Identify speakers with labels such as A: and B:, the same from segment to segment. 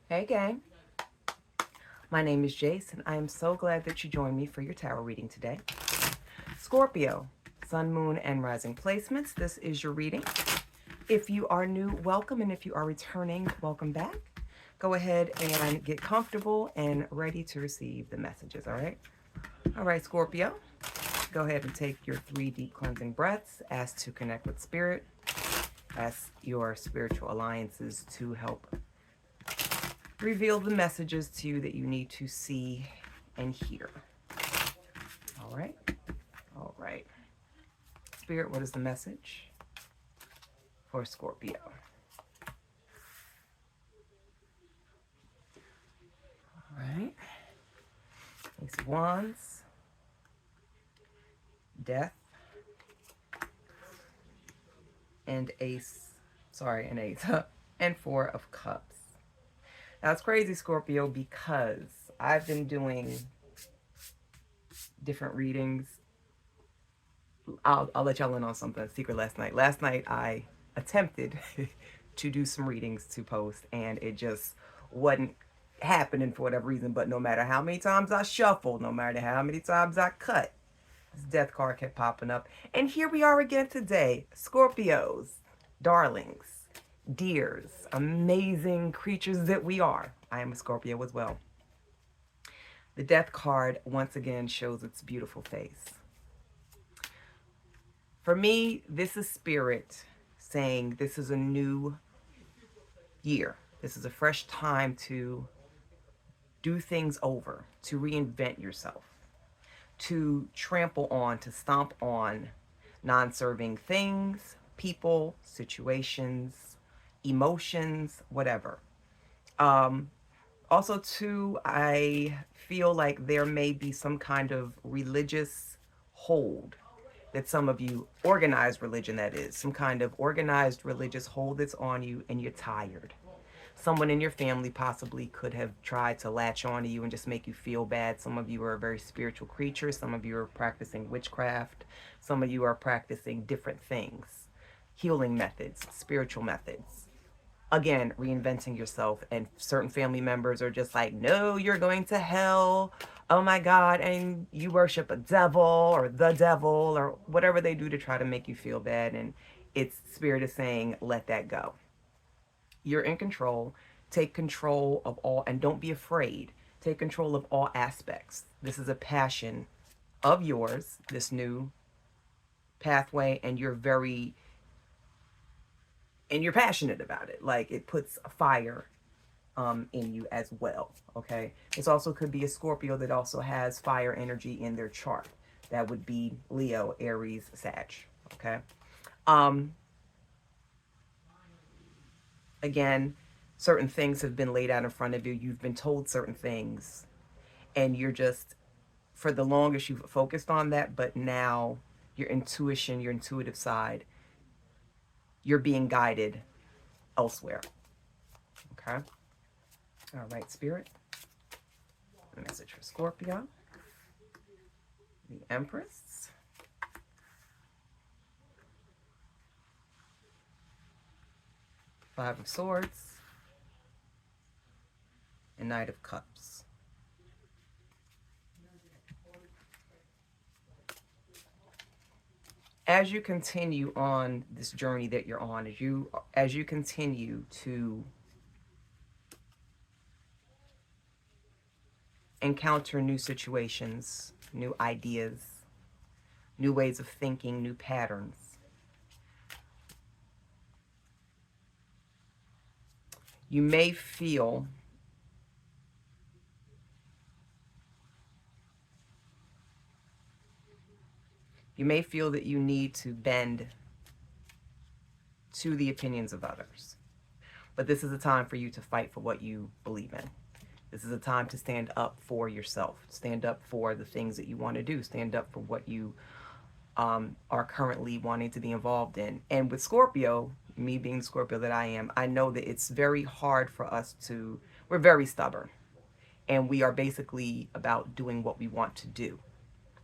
A: Hey gang, my name is Jace and I am so glad that you joined me for your tarot reading today. Scorpio, Sun, Moon, and Rising placements. This is your reading. If you are new, welcome, and if you are returning, welcome back. Go ahead and get comfortable and ready to receive the messages, all right? All right, Scorpio, go ahead and take your 3 deep cleansing breaths. Ask to connect with spirit. Ask your spiritual alliances to help reveal the messages to you that you need to see and hear. All right. All right. Spirit, what is the message for Scorpio? All right. Ace of Wands, Death, and an Ace, and Four of Cups. Now it's crazy, Scorpio, because I've been doing different readings. I'll let y'all in on something secret last night. Last night I attempted to do some readings to post, and it just wasn't happening for whatever reason. But no matter how many times I shuffled, no matter how many times I cut, this death card kept popping up. And here we are again today. Scorpios, darlings, dears, amazing creatures that we are. I am a Scorpio as well. The death card once again shows its beautiful face. For me, this is spirit saying this is a new year. This is a fresh time to do things over, to reinvent yourself, to trample on, to stomp on non-serving things, people, situations, emotions, whatever. Also, too, I feel like there may be some kind of religious hold that some of you, organized religion that is, some kind of organized religious hold that's on you and you're tired. Someone in your family possibly could have tried to latch on to you and just make you feel bad. Some of you are very spiritual creatures. Some of you are practicing witchcraft. Some of you are practicing different things, healing methods, spiritual methods. Again, reinventing yourself, and certain family members are just like, no, you're going to hell. Oh my God. And you worship a devil or the devil or whatever they do to try to make you feel bad. And it's spirit is saying, let that go. You're in control. Take control of all, and don't be afraid. Take control of all aspects. This is a passion of yours, this new pathway, and you're passionate about it. Like, it puts a fire in you as well. Okay. This also could be a Scorpio that also has fire energy in their chart. That would be Leo, Aries, Sag. Okay. Um, Again, certain things have been laid out in front of you. You've been told certain things, and you're just, for the longest, you've focused on that, but now your intuition, your intuitive side, you're being guided elsewhere. Okay. All right, Spirit. A message for Scorpio. The Empress. Five of Swords. And Knight of Cups. As you continue on this journey that you're on, as you continue to encounter new situations, new ideas, new ways of thinking, new patterns, you may feel that you need to bend to the opinions of others. But this is a time for you to fight for what you believe in. This is a time to stand up for yourself. Stand up for the things that you want to do. Stand up for what you are currently wanting to be involved in. And with Scorpio, me being the Scorpio that I am, I know that it's very hard for us to, we're very stubborn. And we are basically about doing what we want to do.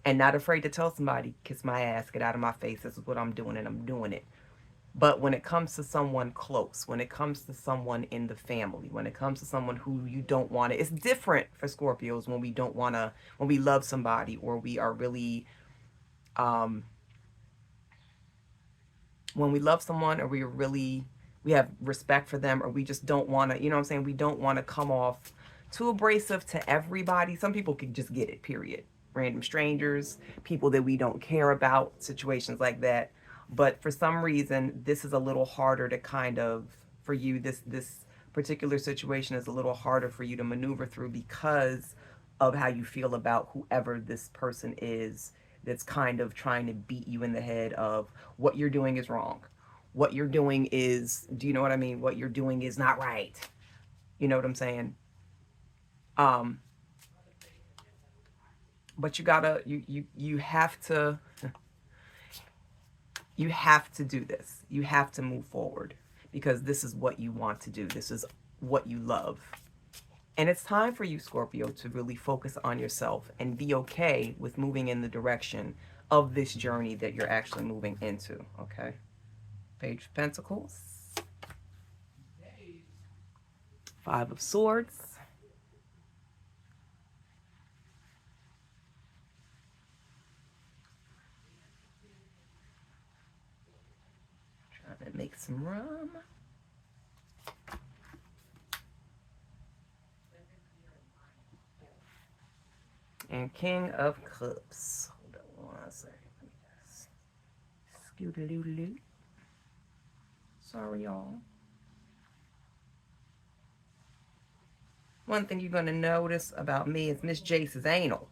A: And not afraid to tell somebody, kiss my ass, get out of my face, this is what I'm doing, and I'm doing it. But when it comes to someone close, when it comes to someone in the family, when it comes to someone who you don't want to, it's different for Scorpios when we don't want to, when we love somebody or we are really, um, when we love someone or we really, we have respect for them or we just don't want to, you know what I'm saying? We don't want to come off too abrasive to everybody. Some people can just get it, period. Random strangers, people that we don't care about, situations like that. But for some reason, this is a little harder to kind of, for you, this particular situation is a little harder for you to maneuver through because of how you feel about whoever this person is that's kind of trying to beat you in the head of what you're doing is wrong. What you're doing is, do you know what I mean? What you're doing is not right. You know what I'm saying? Um, but you gotta, you have to, you have to do this. You have to move forward because this is what you want to do. This is what you love. And it's time for you, Scorpio, to really focus on yourself and be okay with moving in the direction of this journey that you're actually moving into. Okay. Page of Pentacles, Five of Swords, trying to make some rum, and King of Cups. Hold on one second. Scootaloo. Sorry, y'all. One thing you're going to notice about me is Miss Jace is anal.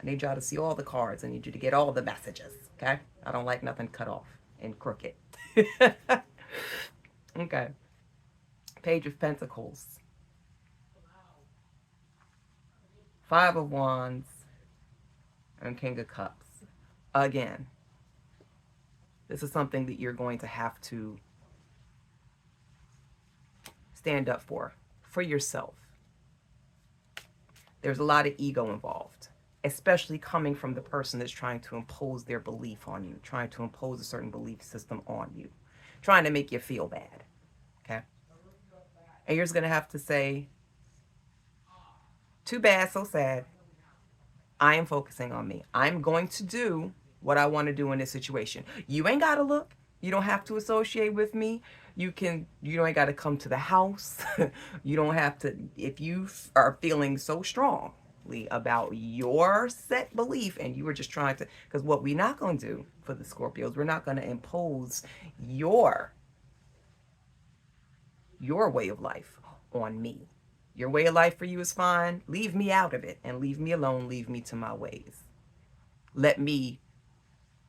A: I need y'all to see all the cards. I need you to get all the messages, okay? I don't like nothing cut off and crooked. Okay. Page of Pentacles. Five of Wands and King of Cups. Again, this is something that you're going to have to stand up for yourself. There's a lot of ego involved, especially coming from the person that's trying to impose their belief on you, trying to impose a certain belief system on you, trying to make you feel bad, okay? And you're just going to have to say, too bad, so sad. I am focusing on me. I'm going to do what I want to do in this situation. You ain't got to look. You don't have to associate with me. You ain't got to come to the house. You don't have to, if you are feeling so strongly about your set belief and you are just trying to, because what we're not going to do for the Scorpios, we're not going to impose your way of life on me. Your way of life for you is fine. Leave me out of it and leave me alone. Leave me to my ways. Let me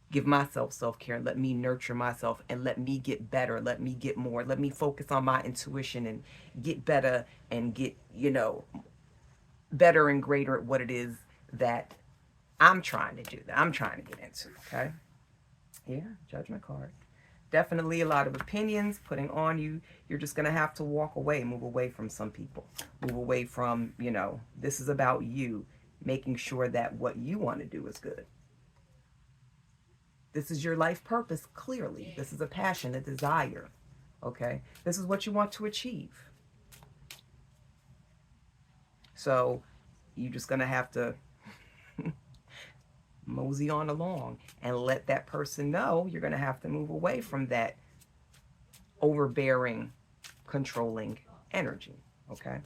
A: give myself self-care and let me nurture myself and let me get better. Let me get more. Let me focus on my intuition and get better and get, better and greater at what it is that I'm trying to do, that I'm trying to get into. Okay. Yeah. Judgment card. Definitely a lot of opinions putting on you. You're just going to have to walk away, move away from some people, move away from, this is about you, making sure that what you want to do is good. This is your life purpose, clearly. This is a passion, a desire, okay? This is what you want to achieve. So you're just going to have to mosey on along and let that person know you're going to have to move away from that overbearing, controlling energy, okay?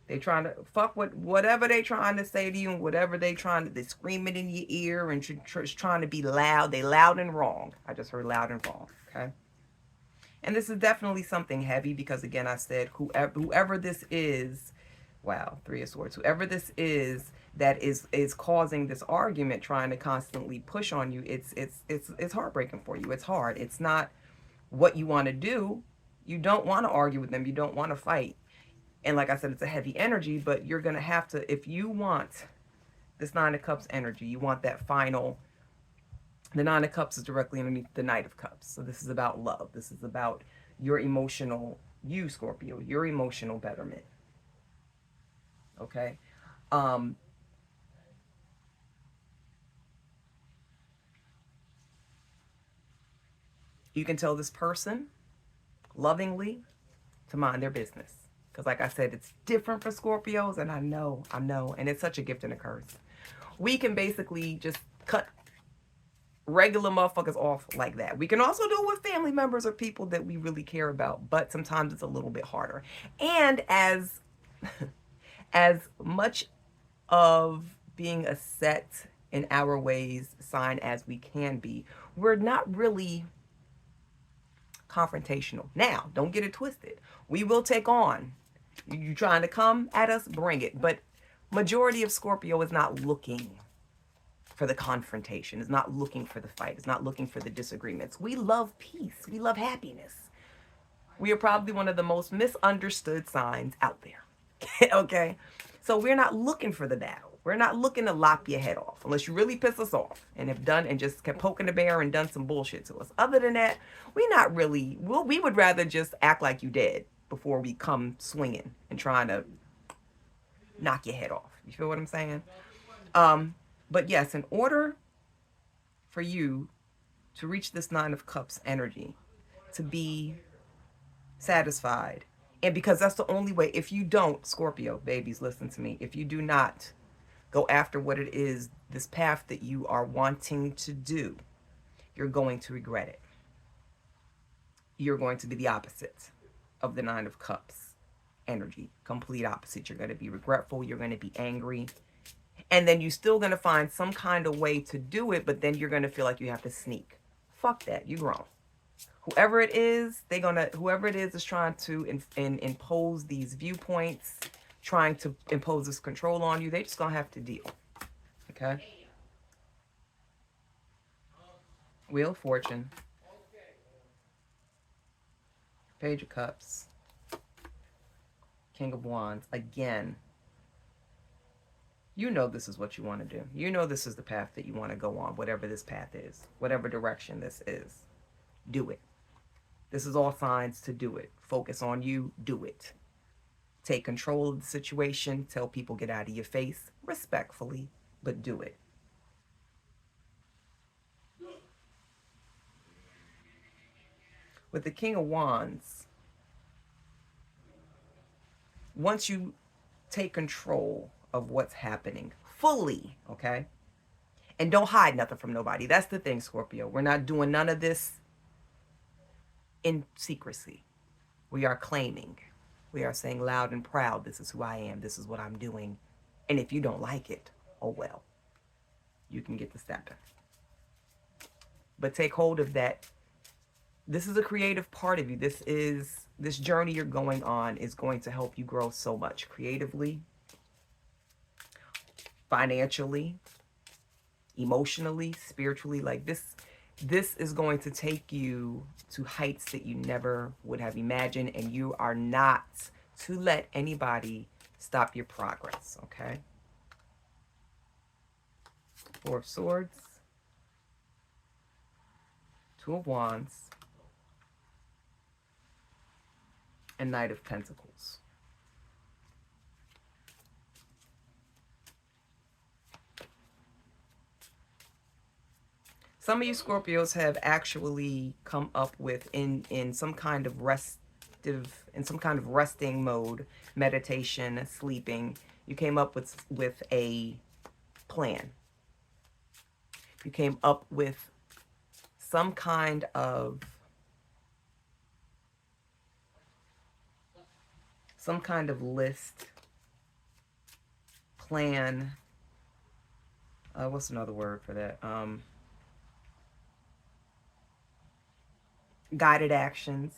A: They trying to fuck with whatever they trying to say to you and whatever they trying to, they screaming in your ear and trying to be loud. They loud and wrong. I just heard loud and wrong, okay? And this is definitely something heavy because, again, I said whoever this is, wow, Three of Swords, whoever this is that is causing this argument, trying to constantly push on you, it's heartbreaking for you. It's hard. It's not what you want to do. You don't want to argue with them. You don't want to fight. And like I said, it's a heavy energy, but you're going to have to, if you want this Nine of Cups energy, you want that final, the Nine of Cups is directly underneath the Knight of Cups. So this is about love. This is about your emotional, you, Scorpio, your emotional betterment. Okay? Um, You can tell this person lovingly to mind their business. Because like I said, it's different for Scorpios, and I know, and it's such a gift and a curse. We can basically just cut regular motherfuckers off like that. We can also do it with family members or people that we really care about, but sometimes it's a little bit harder. And as much of being a set in our ways sign as we can be, we're not really confrontational. Now, don't get it twisted. We will take on. You trying to come at us, bring it. But majority of Scorpio is not looking for the confrontation, is not looking for the fight, is not looking for the disagreements. We love peace. We love happiness. We are probably one of the most misunderstood signs out there. Okay? So we're not looking for the battle. We're not looking to lop your head off unless you really piss us off and have done and just kept poking the bear and done some bullshit to us. Other than that, we not really, we would rather just act like you dead before we come swinging and trying to knock your head off. You feel what I'm saying? But yes, in order for you to reach this Nine of Cups energy, to be satisfied, and because that's the only way, if you don't, Scorpio, babies, listen to me, if you do not go after what it is, this path that you are wanting to do, you're going to regret it. You're going to be the opposite of the Nine of Cups energy. Complete opposite. You're going to be regretful. You're going to be angry. And then you're still going to find some kind of way to do it, but then you're going to feel like you have to sneak. Fuck that. You grown. Whoever it is, whoever it is trying to impose these viewpoints, trying to impose this control on you, they just gonna have to deal. Okay? Wheel of Fortune. Page of Cups. King of Wands. Again, you know this is what you want to do. You know this is the path that you want to go on, whatever this path is, whatever direction this is. Do it. This is all signs to do it. Focus on you, do it. Take control of the situation, tell people get out of your face, respectfully, but do it. With the King of Wands, once you take control of what's happening fully, okay? And don't hide nothing from nobody. That's the thing, Scorpio. We're not doing none of this in secrecy. We are claiming. We are saying loud and proud, this is who I am, this is what I'm doing. And if you don't like it, oh well. You can get to stepping. But take hold of that. This is a creative part of you. This journey you're going on is going to help you grow so much creatively, financially, emotionally, spiritually. Like this is going to take you to heights that you never would have imagined, and you are not to let anybody stop your progress, okay? Four of Swords, Two of Wands, and Knight of Pentacles. Some of you Scorpios have actually come up with in some kind of resting mode, meditation, sleeping. You came up with a plan. You came up with some kind of list, plan. What's another word for that? Guided actions.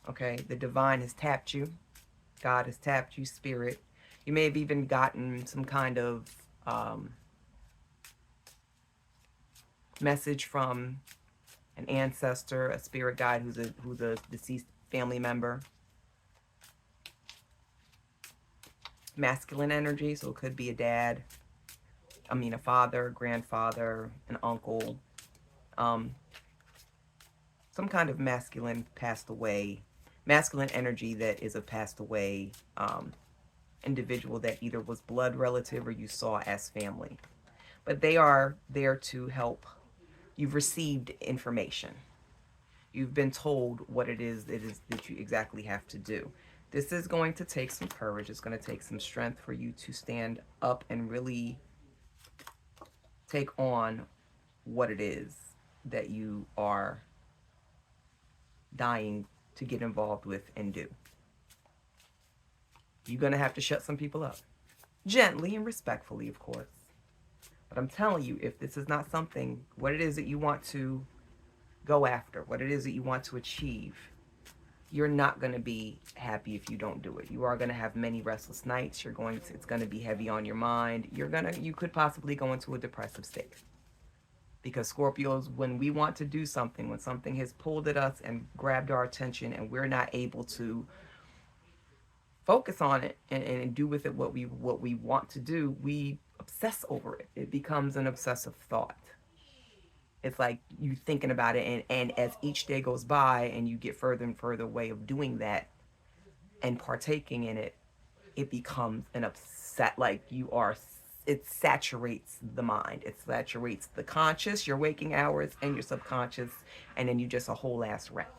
A: Okay, the divine has tapped you. God has tapped you, spirit. You may have even gotten some kind of message from an ancestor, a spirit guide who's a deceased family member. Masculine energy, so it could be a dad, a father, grandfather, an uncle, some kind of masculine passed away, masculine energy that is a passed away individual that either was blood relative or you saw as family. But they are there to help. You've received information. You've been told what it is that you exactly have to do. This is going to take some courage. It's going to take some strength for you to stand up and really take on what it is that you are dying to get involved with and do. You're going to have to shut some people up. Gently and respectfully, of course. But I'm telling you, if this is not something, what it is that you want to go after, what it is that you want to achieve, you're not going to be happy if you don't do it. You are going to have many restless nights. It's going to be heavy on your mind. You could possibly go into a depressive state. Because Scorpios, when we want to do something, when something has pulled at us and grabbed our attention and we're not able to focus on it and do with it what we want to do, we obsess over it. It becomes an obsessive thought. It's like you thinking about it, and as each day goes by and you get further and further away of doing that and partaking in it, it becomes an upset, like it saturates the mind. It saturates the conscious, your waking hours, and your subconscious, and then you just a whole ass wreck.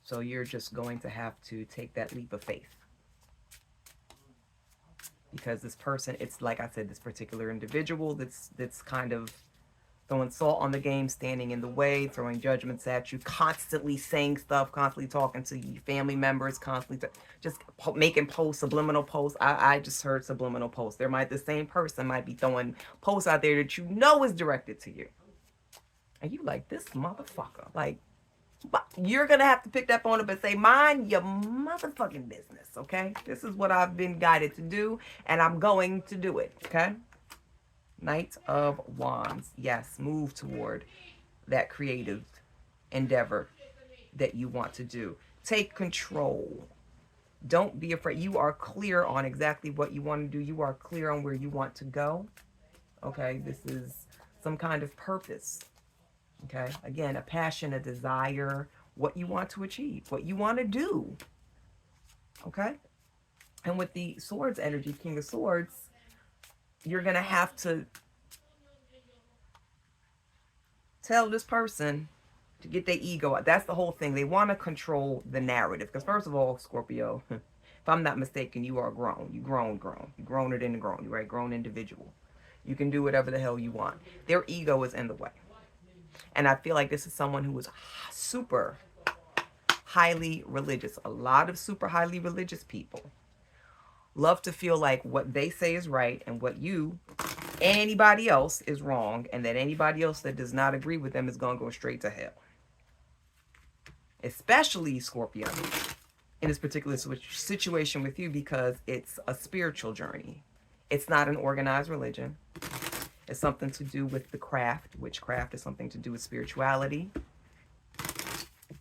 A: So you're just going to have to take that leap of faith. Because this person, it's like I said, this particular individual that's kind of throwing salt on the game, standing in the way, throwing judgments at you, constantly saying stuff, constantly talking to your family members, constantly just making posts, subliminal posts. I just heard subliminal posts. The same person might be throwing posts out there that you know is directed to you. And you like, this motherfucker. Like, you're going to have to pick that phone up and say, mind your motherfucking business, okay? This is what I've been guided to do, and I'm going to do it, okay? Knight of Wands. Yes, move toward that creative endeavor that you want to do. Take control. Don't be afraid. You are clear on exactly what you want to do. You are clear on where you want to go, okay? This is some kind of purpose. Okay, again, a passion, a desire, what you want to achieve, what you want to do. Okay, and with the swords energy, King of Swords, you're going to have to tell this person to get their ego out. That's the whole thing. They want to control the narrative. Because first of all, Scorpio, if I'm not mistaken, you are grown. You grown. You grown it in the grown. You're a grown individual. You can do whatever the hell you want. Their ego is in the way. And I feel like this is someone who is super highly religious. A lot of super highly religious people love to feel like what they say is right and anybody else is wrong, and that anybody else that does not agree with them is going to go straight to hell. Especially Scorpio in this particular situation with you, because it's a spiritual journey. It's not an organized religion. It's something to do with the craft. Witchcraft is something to do with spirituality,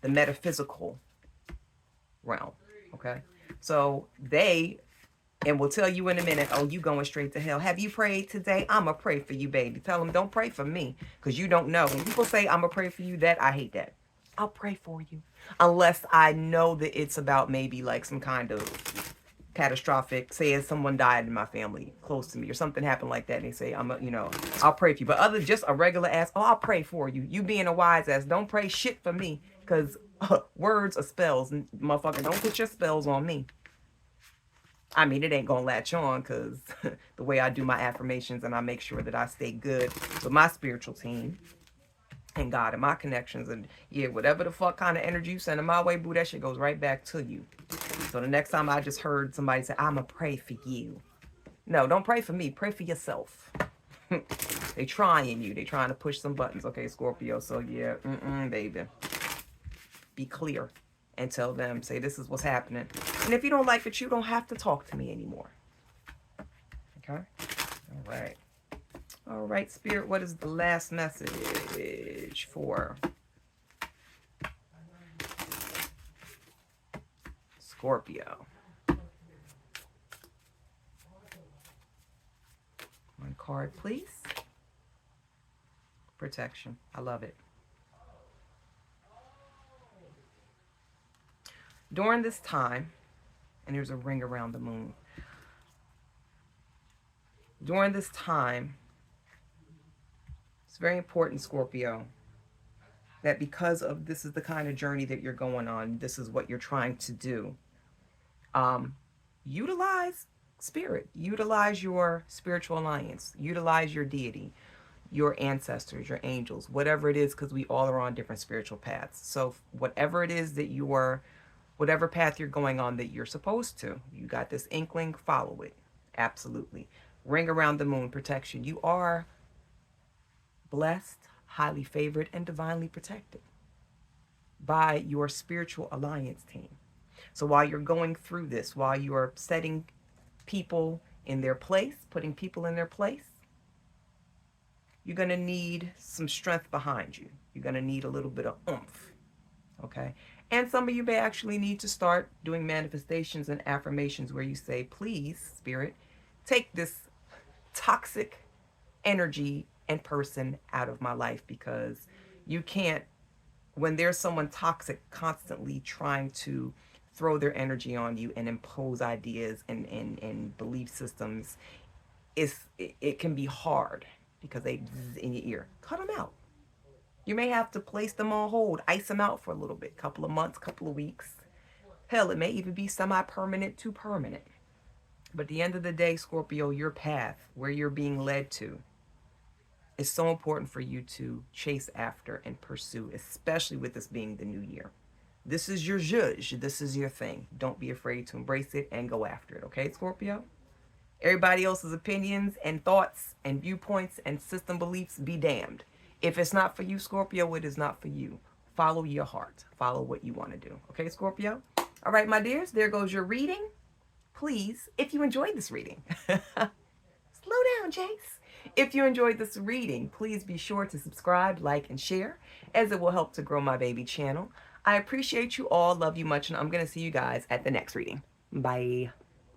A: the metaphysical realm. Okay, so and we'll tell you in a minute, oh, you going straight to hell. Have you prayed today? I'ma pray for you, baby. Tell them, don't pray for me, because you don't know. When people say I'ma pray for you, I hate that. I'll pray for you, unless I know that it's about maybe like some kind of catastrophic, say if someone died in my family close to me or something happened like that, and they say I'll pray for you. But just a regular ass, oh, I'll pray for you. You being a wise ass, don't pray shit for me, because words are spells, and motherfucker, don't put your spells on me. I mean, it ain't gonna latch on, because the way I do my affirmations, and I make sure that I stay good with my spiritual team and God and my connections, and yeah, whatever the fuck kind of energy you send in my way, boo, that shit goes right back to you. So the next time I just heard somebody say, I'ma pray for you. No, don't pray for me. Pray for yourself. They trying you. They trying to push some buttons. Okay, Scorpio. So yeah, baby. Be clear and tell them, say, this is what's happening. And if you don't like it, you don't have to talk to me anymore. Okay? All right. All right, Spirit, what is the last message for Scorpio? One card, please. Protection. I love it. During this time, and there's a ring around the moon, During this time, it's very important, Scorpio, that because of this is the kind of journey that you're going on, this is what you're trying to do. Um, Utilize spirit, utilize your spiritual alliance, utilize your deity, your ancestors, your angels, whatever it is, because we all are on different spiritual paths. So, whatever it is that you are, whatever path you're going on that you're supposed to, you got this inkling, follow it. Absolutely. Ring around the moon protection. You are blessed, highly favored, and divinely protected by your spiritual alliance team. So while you're going through this, while you are setting people in their place, putting people in their place, you're going to need some strength behind you. You're going to need a little bit of oomph. Okay? And some of you may actually need to start doing manifestations and affirmations where you say, please, Spirit, take this toxic energy and person out of my life, because you can't, when there's someone toxic constantly trying to throw their energy on you and impose ideas and belief systems, it can be hard because they in your ear. Cut them out. You may have to place them on hold, ice them out for a little bit, couple of months, couple of weeks. Hell, it may even be semi-permanent to permanent. But at the end of the day, Scorpio, your path, where you're being led to, is so important for you to chase after and pursue, especially with this being the new year. This is your zhuzh. This is your thing. Don't be afraid to embrace it and go after it. Okay, Scorpio? Everybody else's opinions and thoughts and viewpoints and system beliefs be damned. If it's not for you, Scorpio, it is not for you. Follow your heart. Follow what you want to do. Okay, Scorpio? All right, my dears, there goes your reading. Please, if you enjoyed this reading, slow down, Jace. If you enjoyed this reading, please be sure to subscribe, like, and share, as it will help to grow my baby channel. I appreciate you all, love you much, and I'm going to see you guys at the next reading. Bye.